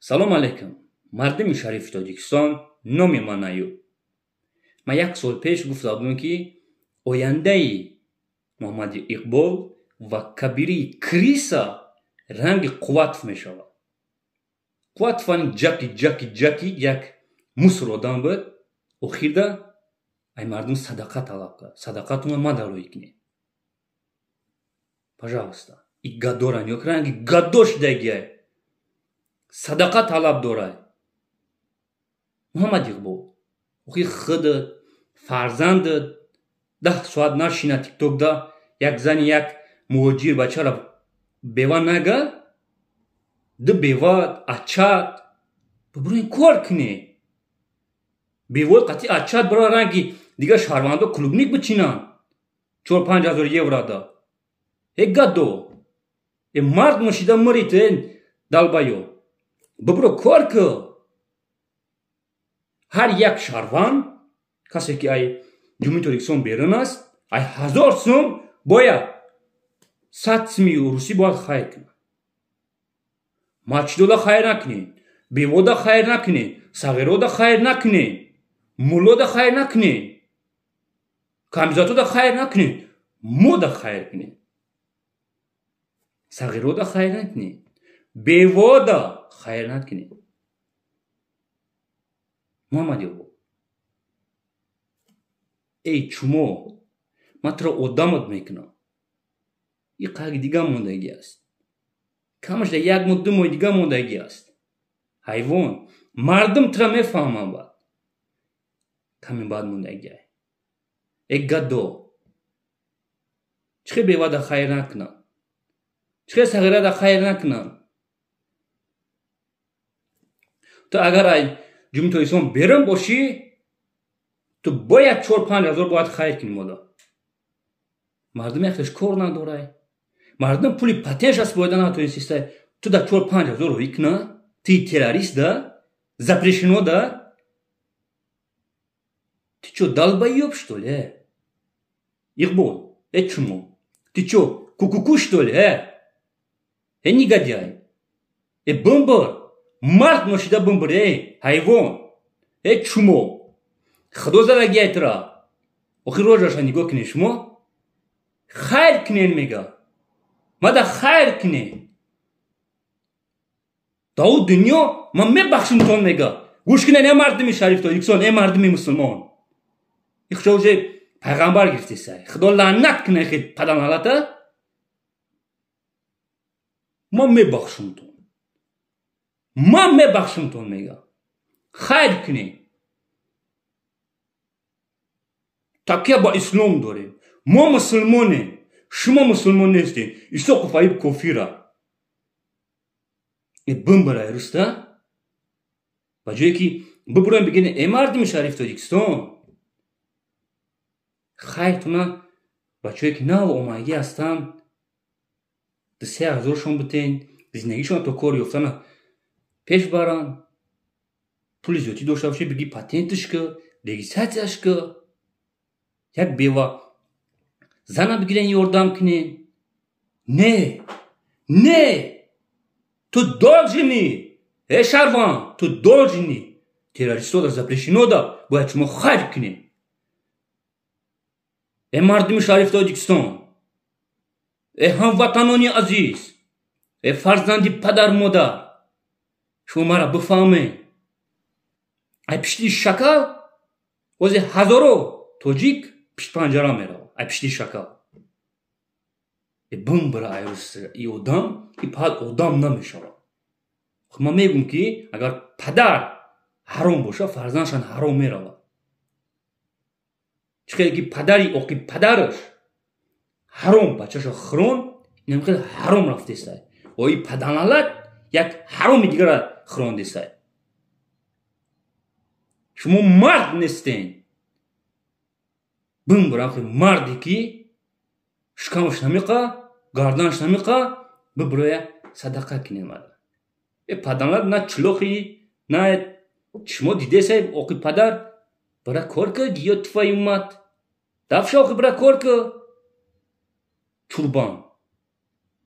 Салом алейкум. Мардими шарифи Тоҷикистон, номи ман Аюб. Ман як сол пеш гуфта будам ки ояндаи Муҳаммади Иқбол ва Кабири Криса ранги Қувватов мешавад. Қувватов ҷаки як мусор одам буд. Охирда ай мардум садақа талаб кард. Садақатуна ма дарои кунед. Пожалуйста. И гадоран ёк ранги гадош дагиай. Садақа талаб дорай. Муҳаммади Иқбол охир худат, фарзандат 10 соат нашина тиктокда як зани як муҳоҷир бачара бева нага, ду бева ачат биброин кор куне. Бевои қатъи ачат бира ранги дига шаҳрвандо клубник бичинан 4-5 ҳазор евро да. Гадо мард мушида мурит далбаё бибро кор ку. Ҳар як шаҳрванд касе ки ай ҷумҳури Тоҷикистон берун аст, ай 1000 сум бояд 100 суми русӣ бояд хайр кунад. масҷидода хайр накунед, бевода хайр накунед, сағирода хайр накунед, муллода хайр накунед, камизатода хайр накунед, мода хайр кунед. Сағирода хайр накунед, бевода хайр накунед. Муҳаммади Иқбол, эй чумо, ман туро одамот мекунам. И қайги дига мондагӣ аст. Камашда 1 моҳ 2 моҳи дига мондагӣ аст. ҳайвон, мардум туро мефаҳмад баъд. Ками баъд мондагӣ ай. Гадо, чӣ бевада хайр накунам? Чӣ сағирада хайр накунам? То агар ай ҷумҳури Тоҷикистон берун бошӣ, ту бояд 4-5 ҳазор бояд хайр кунӣ мода. Мардум яхташ кор надорай. Мардум пули патенш аст бояда натонистистай. Ту да 4-5 ҳазор роҳӣ куна? Ти террорист да? Запрещено да? Ти чо долбоёб что ли? Иқбол, чумо? Ти чо кукуку что ли? Негодяй. Бомбар. Мард мошида бомбар, ҳайвон. Чумо? Худо зарагиай тура. Охир рожаша нигоҳ кунед шумо. Хайр кунед мега. Мада хайр кунед. Даву дунё ман мебахшумтон мега. Гӯш кунед мардуми шариф Тоҷикистон, мардуми мусулмон. Ихчо уже пайғамбар гирифтесай. Худо лаънат кунад хел паданалата. Ман мебахшумтон. Ман мебахшумтон мега. Хайр кунед. такя ба ислом дорем. мо мусулмонем, шумо мусулмон нестем. Исоқов Аюб кофира. Бимбарай руста? Ба ҷое ки бибурем бигем мардуми шариф Тоҷикистон, хайртуна бачае ки нав омагӣ ҳастанд 2-3 ҳазоршон битен, зиндагишон то кор ёфтана пеш баранд. пули зиёдӣ дошта бошӣ биги патентиш ку, регистратсияш ку. Як бева зана бигирен ёрдам кунен. Не, ту должни, шаҳрванд, ту должни. Террористода запрещенода бояд шумо хайр кунед. мардуми шариф Тоҷикистон, ҳамватанони азиз, фарзанди падар модар, шумо мара бифаҳмед. ай пишти шакал ози ҳазоро тоҷик пиштпанҷара меравад. ай пишти шакал бимбира ай и одам и пад одам намешавад. ман мегӯям ки агар падар ҳаром боша, фарзандшан ҳаром меравад. чӣ хеле ки падари оқиб падараш ҳаром бачаша хӯрон, инам хеле ҳаром рафтестай. ои паданалат як ҳароми дигара хӯрондестай. шумо мард нестен. бимбирам марде ки шикамаш намеқа, гарданаш намеқа, бибироя садақа кунемад. паданалат на чӯлохи, на шумо дидесай оқи падар бира кор ку гиё туфаи уммат. дафша оқи бира кор ку. чурбан